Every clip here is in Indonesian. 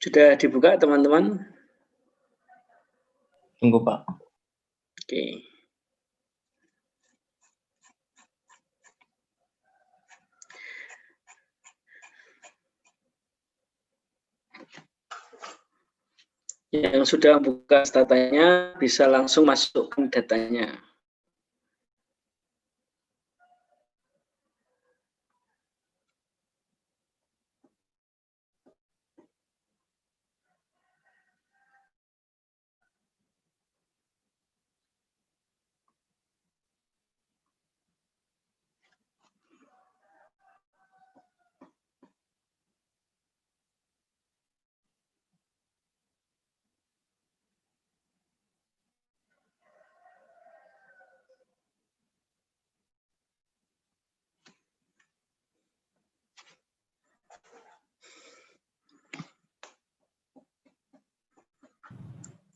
Sudah dibuka, teman-teman? Tunggu, Pak. Oke. Yang sudah buka datanya bisa langsung masukkan datanya.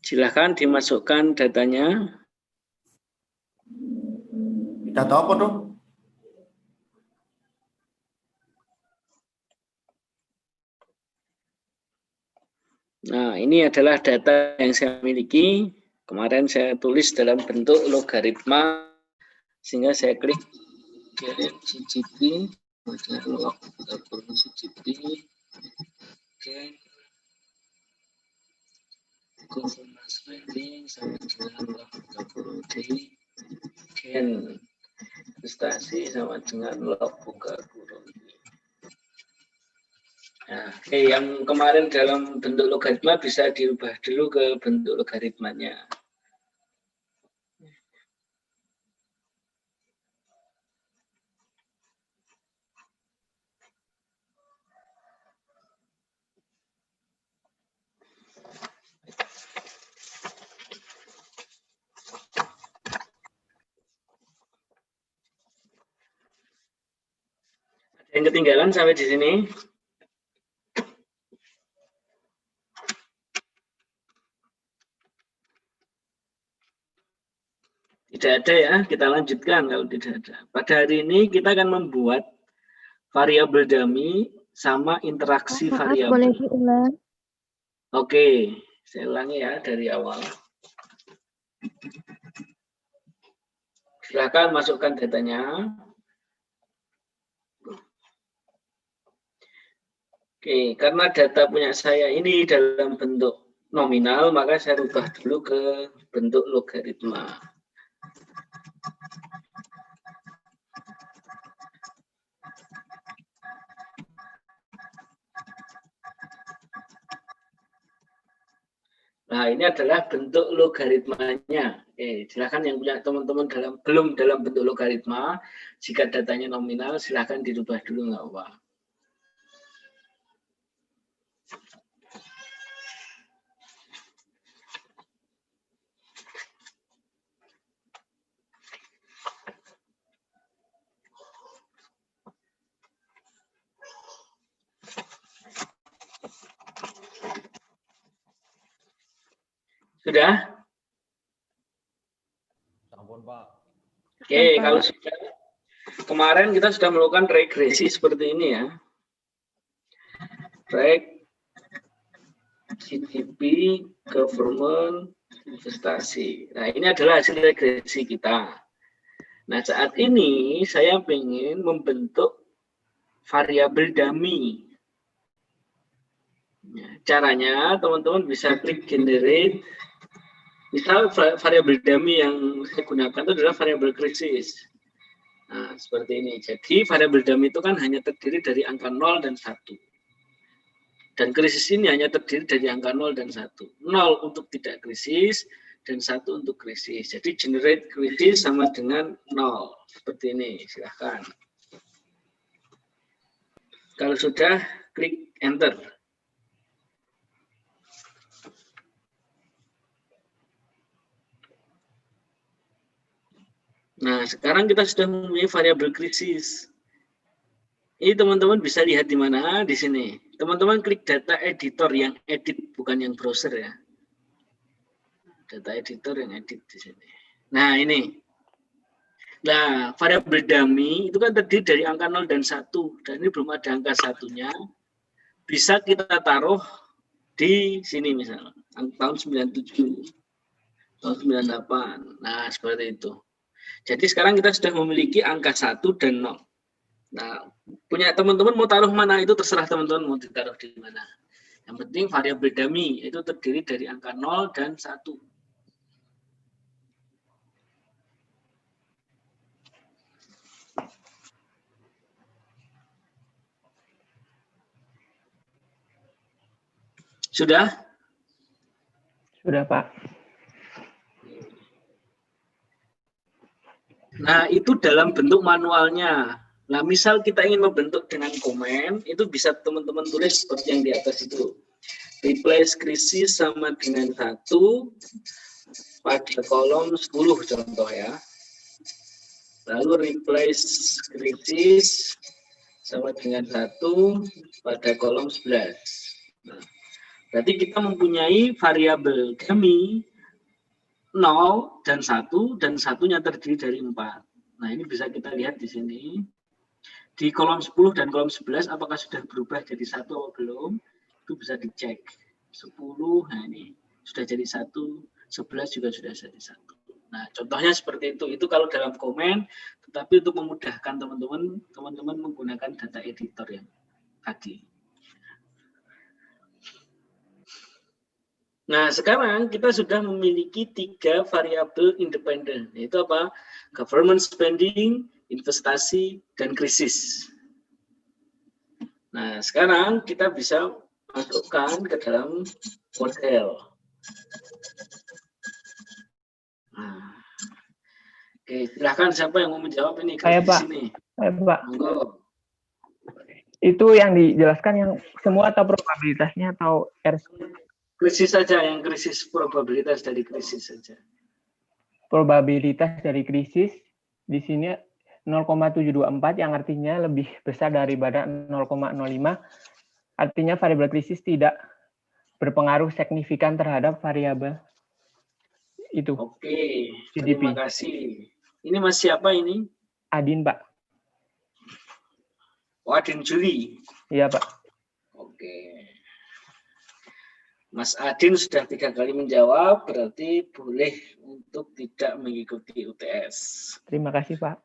Silakan dimasukkan datanya. Data apa tuh? Nah, ini adalah data yang saya miliki. Kemarin saya tulis dalam bentuk logaritma, sehingga saya klik CGP, log CGP, konfirmasi ini sama dengan log 30 D, gen prestasi sama dengan log buka kurung. Nah, yang kemarin dalam bentuk logaritma bisa diubah dulu ke bentuk logaritmanya. Yang ketinggalan sampai di sini. Tidak ada ya, kita lanjutkan kalau tidak ada. Pada hari ini kita akan membuat variabel dummy sama interaksi variabel. Boleh diulang? Oke, saya ulangi ya dari awal. Silakan masukkan datanya. Oke, karena data punya saya ini dalam bentuk nominal, maka saya rubah dulu ke bentuk logaritma. Nah, ini adalah bentuk logaritmanya. Silakan yang punya teman-teman belum dalam bentuk logaritma, jika datanya nominal, silakan dirubah dulu, nggak apa. Sudah? Ampun, Pak. Oke, kalau sudah, kemarin kita sudah melakukan regresi seperti ini ya. Reg, GDP, government, investasi. Nah, ini adalah hasil regresi kita. Nah, saat ini saya ingin membentuk variabel dummy. Caranya, teman-teman bisa klik generate. Misal variabel dummy yang saya gunakan itu adalah variabel krisis. Nah, seperti ini. Jadi variabel dummy itu kan hanya terdiri dari angka 0 dan 1. Dan krisis ini hanya terdiri dari angka 0 dan 1. 0 untuk tidak krisis dan 1 untuk krisis. Jadi generate krisis sama dengan 0. Seperti ini. Silahkan. Kalau sudah, klik enter. Nah, sekarang kita sudah mempunyai variabel krisis. Ini teman-teman bisa lihat di mana? Di sini. Teman-teman klik data editor yang edit, bukan yang browser ya. Data editor yang edit di sini. Nah, ini. Nah, variabel dummy itu kan terdiri dari angka 0 dan 1. Dan ini belum ada angka satunya. Bisa kita taruh di sini misalnya tahun 97, tahun 98. Nah, seperti itu. Jadi sekarang kita sudah memiliki angka 1 dan 0. Nah, punya teman-teman mau taruh mana itu terserah teman-teman mau ditaruh di mana. Yang penting variabel dummy itu terdiri dari angka 0 dan 1. Sudah? Sudah, Pak. Nah, itu dalam bentuk manualnya. Nah, misal kita ingin membentuk dengan komen, itu bisa teman-teman tulis seperti yang di atas itu. Replace krisis sama dengan 1 pada kolom 10 contoh ya. Lalu replace krisis sama dengan 1 pada kolom 11. Nah, berarti kita mempunyai variabel dummy 0 dan 1, dan satunya terdiri dari 4. Nah, ini bisa kita lihat di sini. Di kolom 10 dan kolom 11, apakah sudah berubah jadi 1 atau belum? Itu bisa dicek. 10, nah ini sudah jadi 1, 11 juga sudah jadi 1. Nah, contohnya seperti itu. Itu kalau dalam komen, tetapi untuk memudahkan teman-teman menggunakan data editor yang tadi. Nah, sekarang kita sudah memiliki 3 variabel independen, yaitu apa? Government spending, investasi, dan krisis. Nah, sekarang kita bisa masukkan ke dalam model. Nah, oke, silahkan siapa yang mau menjawab ini? Saya, di Pak. sini. Saya, Pak. Monggo. Itu yang dijelaskan yang semua atau probabilitasnya atau R? Krisis saja, yang krisis, probabilitas dari krisis saja. Probabilitas dari krisis di sini 0,724 yang artinya lebih besar daripada 0,05. Artinya variabel krisis tidak berpengaruh signifikan terhadap variabel itu. Oke, GDP. terima kasih. Ini Mas siapa ini? Adin, Pak. Oh, Adin Juli. Iya, Pak. Oke. Mas Adin sudah 3 kali menjawab, berarti boleh untuk tidak mengikuti UTS. Terima kasih, Pak.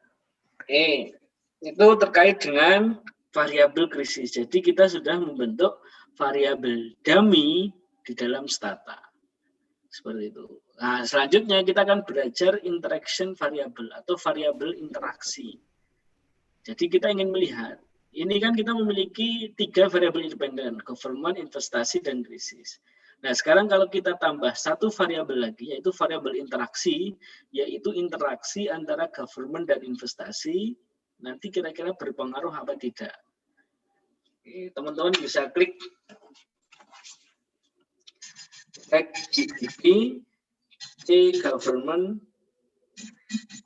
Oke, itu terkait dengan variabel krisis. Jadi kita sudah membentuk variabel dummy di dalam stata. Seperti itu. Nah, selanjutnya kita akan belajar interaction variable atau variabel interaksi. Jadi kita ingin melihat, ini kan kita memiliki 3 variabel independen, government, investasi, dan krisis. Nah, sekarang kalau kita tambah 1 variabel lagi, yaitu variabel interaksi, yaitu interaksi antara government dan investasi, nanti kira-kira berpengaruh apa tidak. Teman-teman bisa klik GDP, C government,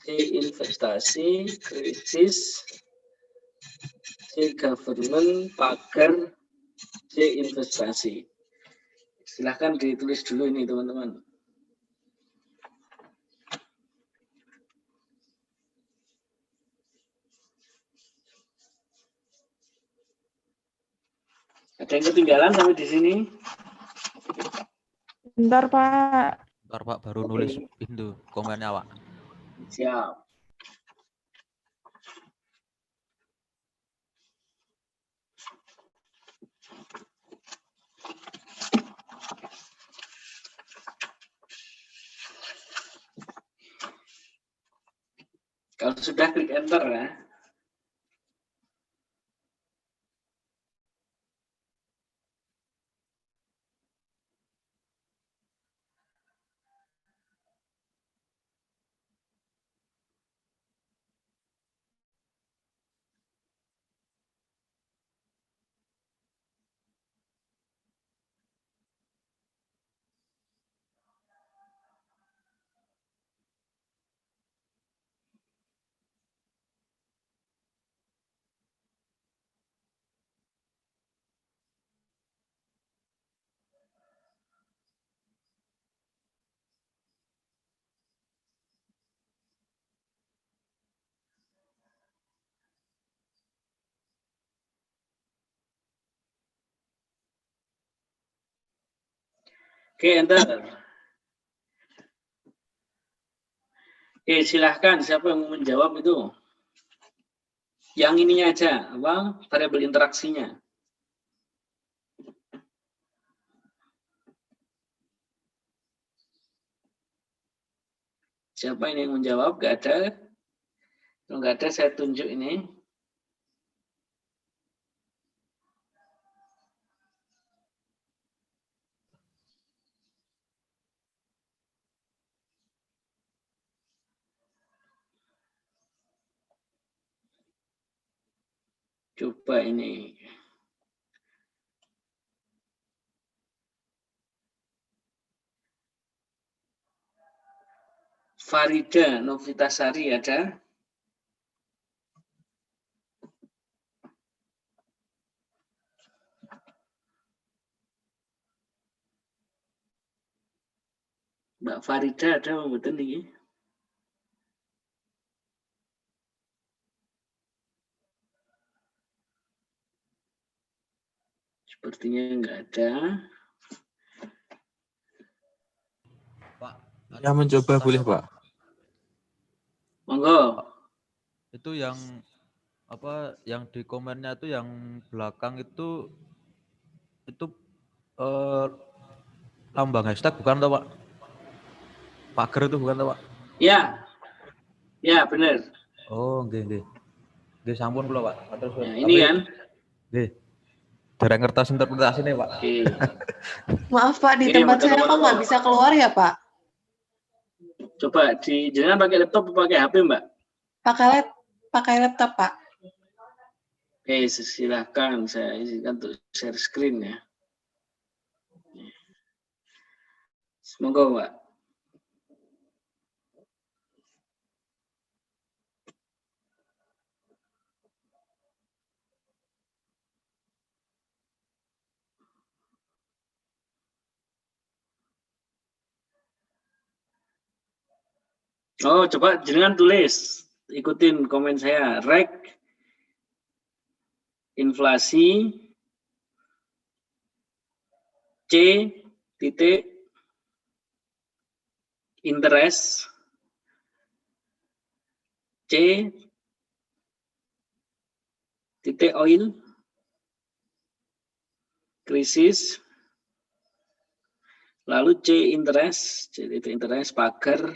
C investasi, krisis, C government, pagar, C investasi. Silahkan ditulis dulu ini teman-teman. Ada yang ketinggalan sampai di sini? Bentar, Pak. Bentar, Pak, baru nulis itu komennya, Pak. Siap. Kalau sudah klik enter ya. Oke, enter. Oke, silahkan siapa yang mau menjawab itu? Yang ininya aja, apa? Variabel interaksinya. Siapa ini yang menjawab? Gak ada. Kalau nggak ada, saya tunjuk ini. Coba ini. Farida Novitasari ada? Mbak Farida ada betul nih? Sepertinya nggak ada. Pak, Ya mencoba boleh Pak. Monggo. itu yang apa yang di komennya itu yang belakang itu eh, lambang hashtag bukan toh Pak? Pagar itu bukan toh Pak? Ya, ya benar. Oh, nggih. Nggih sampun kula Pak. Matur suwun. Ya, ini kan. Nggih. Dereng ngertos interpretasinya Pak. Oke. Maaf Pak, di Ini tempat saya nomor kok nggak bisa keluar ya Pak? Coba di jangan pakai laptop atau pakai HP, Mbak? Pakai laptop Pak. Oke, silakan saya izinkan untuk share screen ya. Semoga Mbak. Oh, coba jangan tulis. Ikutin komen saya. Rek inflasi C titik interest C titik oil krisis lalu C titik interest pagar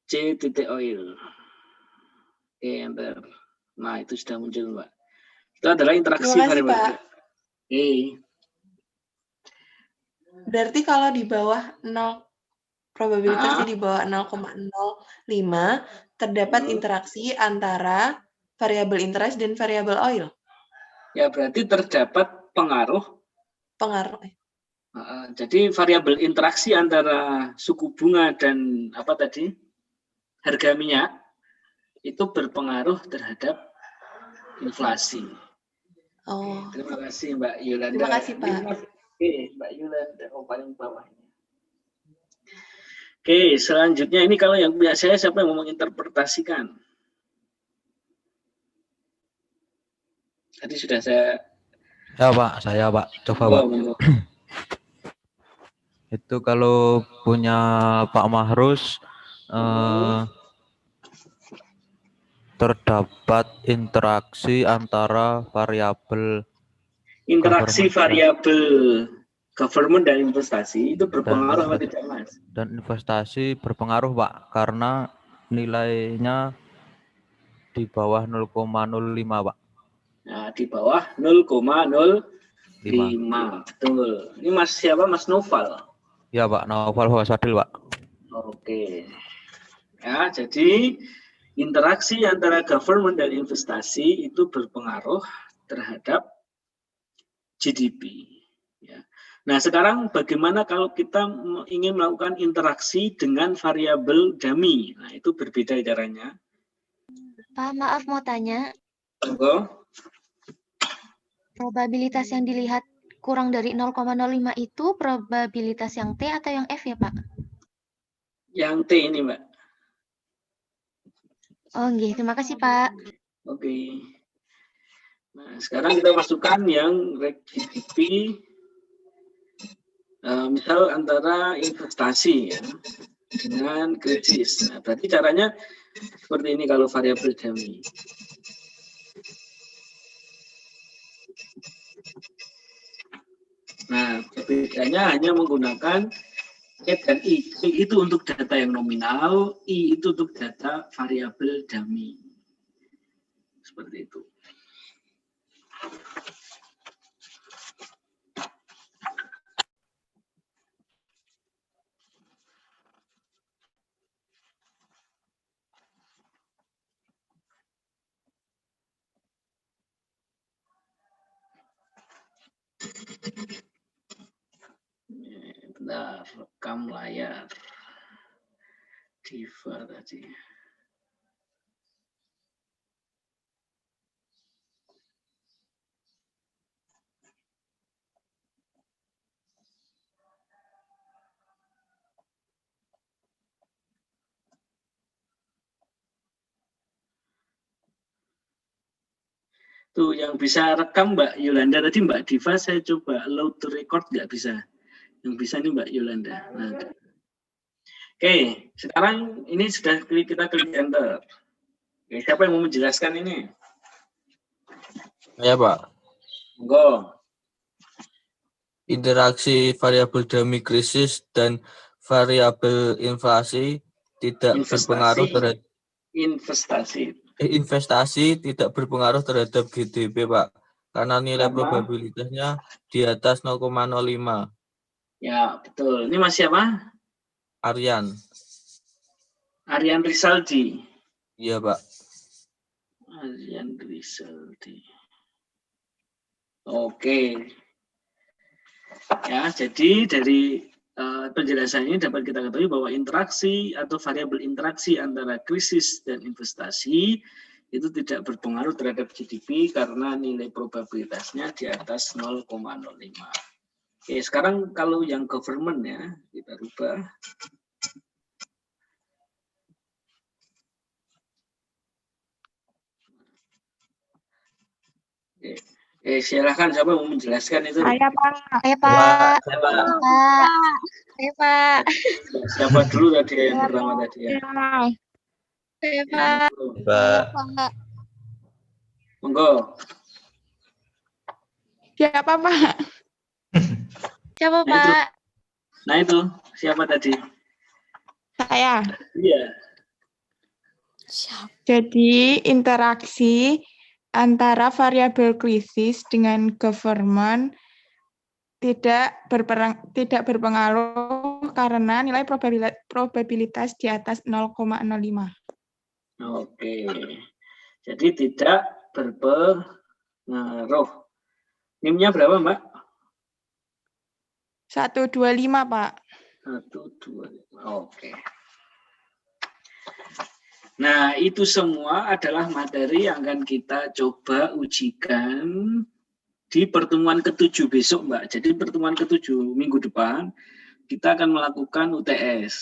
C titik oil. Oke, enter. Nah, itu sudah muncul, Mbak. Itu adalah interaksi Terima kasih variabel. Pak. Oke. Berarti kalau di bawah 0, probabilitasnya di bawah 0,05 terdapat interaksi antara variabel interest dan variabel oil. Ya, berarti terdapat pengaruh. Jadi variabel interaksi antara suku bunga dan apa tadi? Harga minyak itu berpengaruh terhadap inflasi. Oh. Terima kasih Mbak Yolanda. Terima kasih Pak. Oke, Mbak Yolanda paling bawah ini. Oke, selanjutnya ini kalau yang punya saya siapa yang mau menginterpretasikan? Tadi sudah saya. Ya Pak, saya Pak. Coba Pak. Itu kalau punya Pak Mahrus terdapat interaksi antara variabel government dan investasi itu berpengaruh apa tidak, Mas? Dan investasi berpengaruh Pak karena nilainya di bawah 0,05 Pak. Nah, di bawah 0,05. Betul. Ini Mas siapa? Mas Noval. Ya Pak, Noval Waswadil Pak. Oke. Ya, jadi interaksi antara government dan investasi itu berpengaruh terhadap GDP. Ya. Nah, sekarang bagaimana kalau kita ingin melakukan interaksi dengan variabel dummy? Nah, itu berbeda caranya. Pak, maaf mau tanya. Monggo. Probabilitas yang dilihat kurang dari 0,05 itu probabilitas yang T atau yang F ya, Pak? Yang T ini, Mbak. Oh, nggih. Terima kasih, Pak. Oke. Nah, sekarang kita masukkan yang GDP. misal antara investasi ya dengan krisis. Nah, berarti caranya seperti ini kalau variabel dummy. Nah, bedanya hanya menggunakan E dan I. I itu untuk data yang nominal, I itu untuk data variabel dummy. Seperti itu. Bentar, rekam layar. Diva tadi. Tuh yang bisa rekam Mbak Yolanda tadi, Mbak Diva saya coba load to record nggak bisa. Yang bisa nih Mbak Yolanda. Nah, oke, sekarang ini sudah kita klik enter. Oke, siapa yang mau menjelaskan ini? Ya, Pak. Monggo. Interaksi variabel dummy krisis dan variabel inflasi tidak berpengaruh terhadap investasi tidak berpengaruh terhadap GDP, Pak. Karena nilai probabilitasnya di atas 0,05. Ya, betul. Ini Mas siapa? Aryan. Aryan Rizaldi. Iya, Pak. Aryan Rizaldi. Oke. Ya, jadi dari penjelasan ini dapat kita ketahui bahwa interaksi atau variabel interaksi antara krisis dan investasi itu tidak berpengaruh terhadap GDP karena nilai probabilitasnya di atas 0,05. Oke, sekarang kalau yang government ya, kita rubah. Oke, silakan siapa mau menjelaskan itu? Saya, Pak. Saya, Pak. Siapa? Saya, Pak. Siapa dulu tadi yang pertama tadi ya? Saya, Pak. Pak. Monggo. Siapa, Pak? Siapa, Pak? Nah itu siapa tadi? Saya. Iya. Jadi interaksi antara variabel krisis dengan government tidak berpengaruh karena nilai probabilitas di atas 0,05. Oke. Jadi tidak berpengaruh. NIM-nya berapa, Mbak? 125, Pak. 125. Oke. Nah, itu semua adalah materi yang akan kita coba ujikan di pertemuan ke-7 besok, Mbak. Jadi pertemuan ke-7 minggu depan, kita akan melakukan UTS.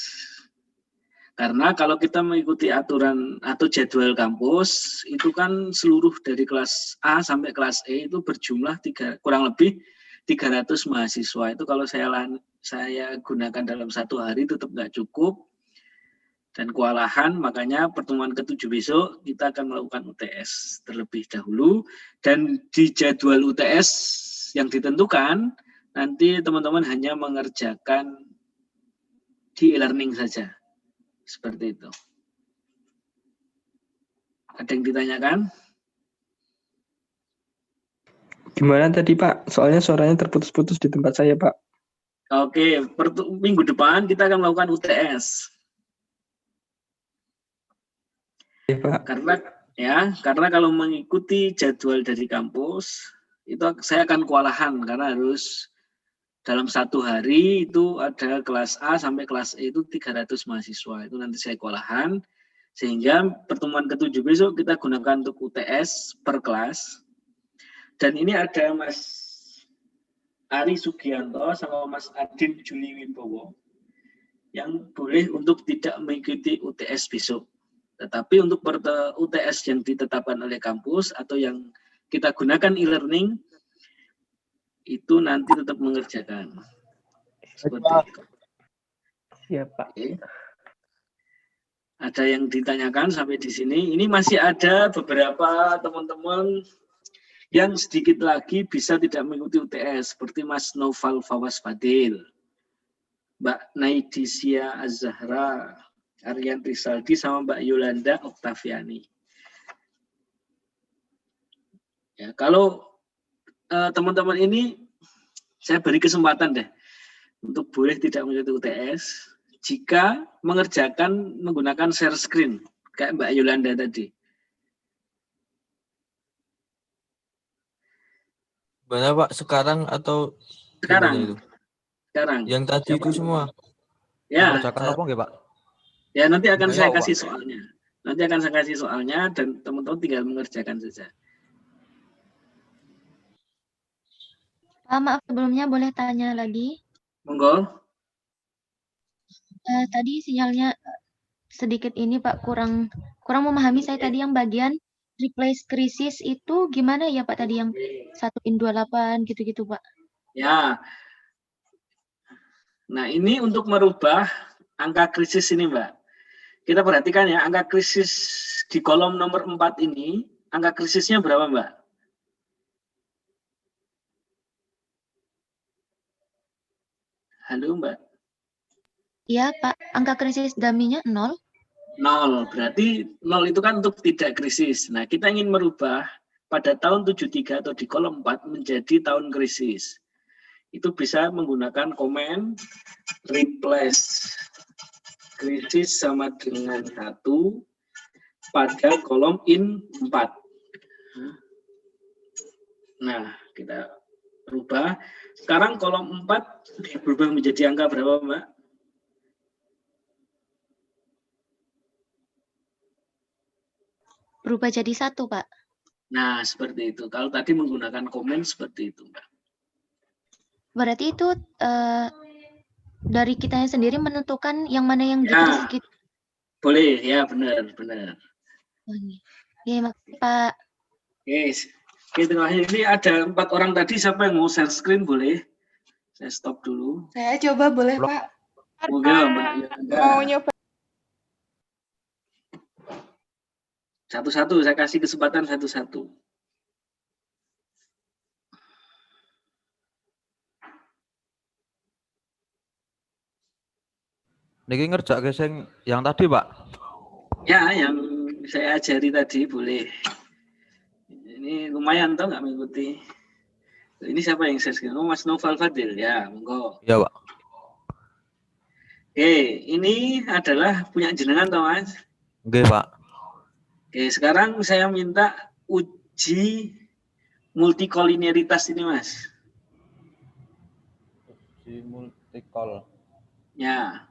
Karena kalau kita mengikuti aturan atau jadwal kampus, itu kan seluruh dari kelas A sampai kelas E itu berjumlah kurang lebih 300 mahasiswa. Itu kalau saya gunakan dalam satu hari tetap nggak cukup. Dan kewalahan, makanya pertemuan ke-7 besok kita akan melakukan UTS terlebih dahulu. Dan di jadwal UTS yang ditentukan, nanti teman-teman hanya mengerjakan di e-learning saja. Seperti itu. Ada yang ditanyakan? Gimana tadi, Pak? Soalnya suaranya terputus-putus di tempat saya, Pak. Oke, minggu depan kita akan melakukan UTS. Ya, Pak. Karena kalau mengikuti jadwal dari kampus itu saya akan kewalahan karena harus dalam satu hari itu ada kelas A sampai kelas E itu 300 mahasiswa. Itu nanti saya kewalahan sehingga pertemuan ke-7 besok kita gunakan untuk UTS per kelas. Dan ini ada Mas Ari Sugianto sama Mas Adin Juli Wibowo yang boleh untuk tidak mengikuti UTS besok. Tetapi untuk UTS yang ditetapkan oleh kampus atau yang kita gunakan e-learning, itu nanti tetap mengerjakan. Seperti itu. Siap, Pak. Oke. Ada yang ditanyakan sampai di sini? Ini masih ada beberapa teman-teman yang sedikit lagi bisa tidak mengikuti UTS, seperti Mas Noval Fawas Fadil, Mbak Naidisia Az-Zahra, Aryan Risaldi, sama Mbak Yolanda Oktaviani. Ya, kalau teman-teman ini saya beri kesempatan deh untuk boleh tidak mengikuti UTS jika mengerjakan menggunakan share screen kayak Mbak Yolanda tadi. Mana Pak, sekarang atau Sekarang. gimana itu? Sekarang. Yang tadi Siapa? itu semua. Ya, Mengerjakan apa nggih, Pak? ya nanti akan Nggak saya tahu, kasih Pak. soalnya. Nanti akan saya kasih soalnya dan teman-teman tinggal mengerjakan saja. Pak, maaf sebelumnya boleh tanya lagi? Monggo. Tadi sinyalnya sedikit ini Pak, kurang memahami saya tadi yang bagian replace krisis itu gimana ya Pak tadi yang 1in28 gitu-gitu Pak. Ya. Nah, ini untuk merubah angka krisis ini, Mbak. Kita perhatikan ya, angka krisis di kolom nomor 4 ini, angka krisisnya berapa, Mbak? Halo, Mbak. Iya Pak, angka krisis dummy-nya 0. 0, berarti 0 itu kan untuk tidak krisis. Nah, kita ingin merubah pada tahun 73 atau di kolom 4 menjadi tahun krisis. Itu bisa menggunakan komen replace krisis sama dengan 1 pada kolom in 4. Nah, kita rubah. Sekarang kolom 4 berubah menjadi angka berapa, Mbak? Berubah jadi 1 Pak. Nah, seperti itu. Kalau tadi menggunakan komen seperti itu, Mbak. Berarti itu dari kitanya sendiri menentukan yang mana yang Ya, dikrisis gitu. boleh, ya benar. Ya, makasih Pak. Yes. Oke, terakhir ini ada 4 orang tadi. Siapa yang mau share screen boleh? Saya stop dulu. Saya coba boleh, Blok. Pak. Moga, Mbak Yolanda. Mau nyoba. Satu-satu, saya kasih kesempatan satu-satu. Niki ngerjake sing yang tadi, Pak. Ya, yang saya ajari tadi boleh. Ini lumayan toh nggak mengikuti. Ini siapa yang share screen? Oh, Mas Noval Fadil. Ya, monggo. Iya, Pak. Oke, ini adalah punya jenengan toh, Mas? Nggih, Pak. Oke, sekarang saya minta uji multikolinearitas ini, Mas. Uji multikol. Ya.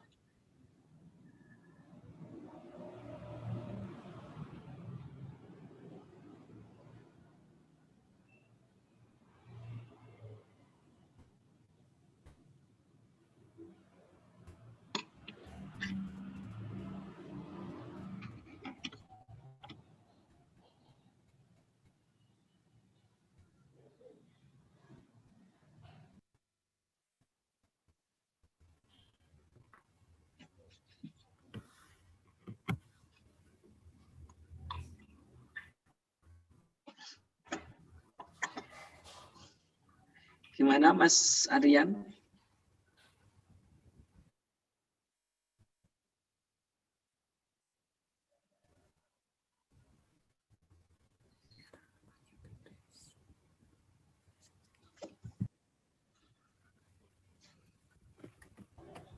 Gimana Mas Aryan?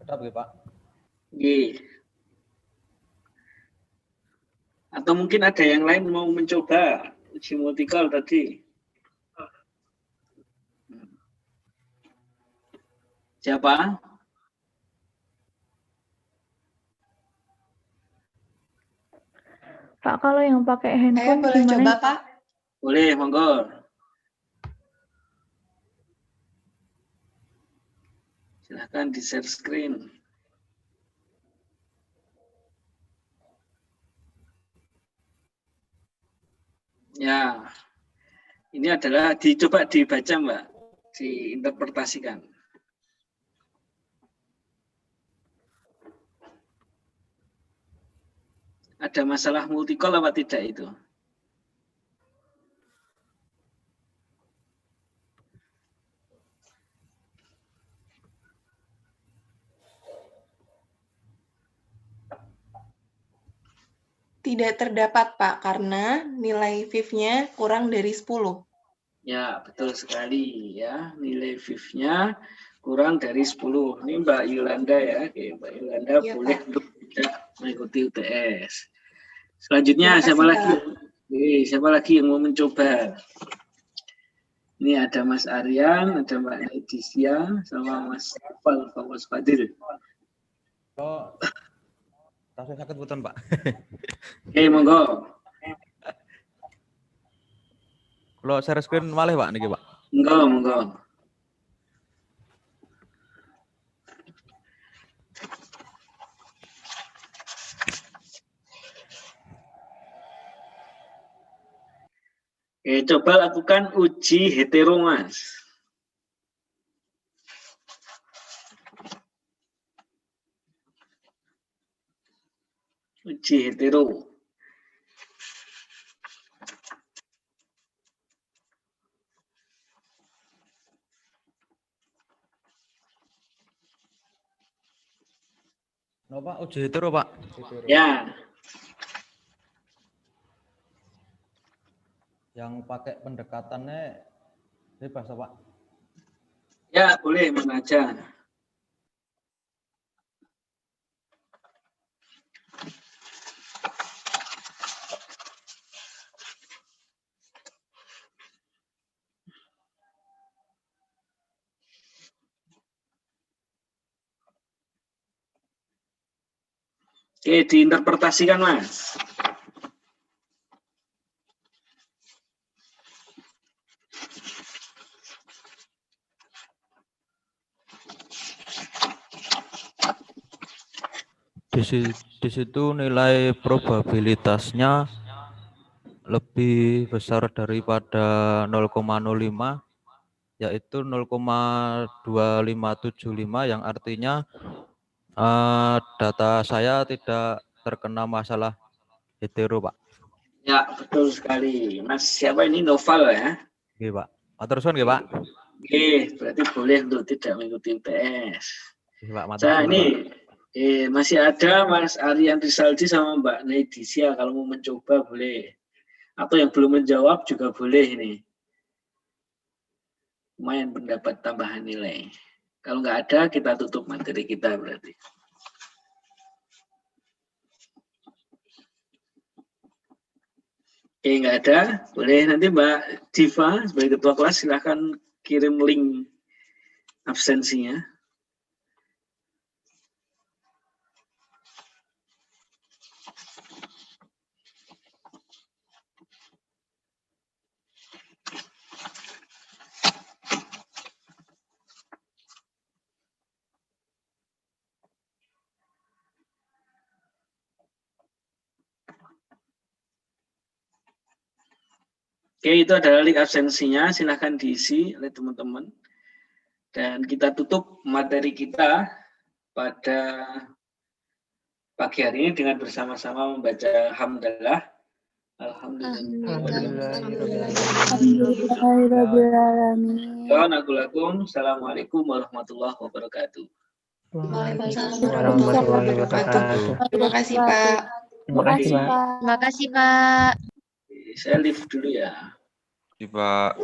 Tetap nggih, Pak. Nggih. Atau mungkin ada yang lain mau mencoba uji multikol tadi? Siapa? Pak, kalau yang pakai handphone Saya boleh gimana? coba, Pak? Boleh, monggo. Silahkan di share screen. Ya, ini adalah dicoba dibaca, Mbak, diinterpretasikan. Ada masalah multicall apa tidak itu? Tidak terdapat, Pak, karena nilai VIF-nya kurang dari 10. Ya, betul sekali ya. Nilai VIF-nya kurang dari 10. Ini Mbak Yolanda ya. Oke, Mbak Yolanda Iya, boleh Pak. untuk tidak mengikuti UTS. Selanjutnya Terima kasih, siapa lagi? Pak. Siapa lagi yang mau mencoba? Ini ada Mas Aryan, ada Mbak Edisia, sama Mas Fal, Mas Fadil. Oh, tasnya sakit betul, Pak. Oke, monggo. Kalau share screen malih, Pak, niki, Pak. Monggo. Oke, coba lakukan uji hetero, Mas. Uji hetero. No, Pak, uji hetero, Pak. Ya, Yang pakai pendekatannya bebas, Pak. ya boleh mana aja. Oke, diinterpretasikan, Mas. Di situ nilai probabilitasnya lebih besar daripada 0,05, yaitu 0,2575, yang artinya data saya tidak terkena masalah hetero, Pak. Ya, betul sekali. Mas, siapa ini? Noval ya? Oke, Pak. Matur suwun nggih, Pak. Oke, berarti boleh untuk tidak mengikuti UTS. Oke, Pak. Matur Nah, suwun, ini Pak. masih ada Mas Aryan Rizaldi sama Mbak Naidisia. Kalau mau mencoba boleh. Atau yang belum menjawab juga boleh ini. Lumayan pendapat tambahan nilai. Kalau nggak ada, kita tutup materi kita berarti. Oke, nggak ada. Boleh nanti Mbak Diva sebagai ketua kelas silahkan kirim link absensinya. Oke, itu adalah link absensinya. Silahkan diisi oleh teman-teman. Dan kita tutup materi kita pada pagi hari ini dengan bersama-sama membaca hamdalah. Alhamdulillahirrahmanirrahim. Assalamualaikum warahmatullahi wabarakatuh. Waalaikumsalam warahmatullahi wabarakatuh. Terima kasih, Pak. Terima kasih, Pak. Terima kasih, Pak. Saya live dulu ya. Pak.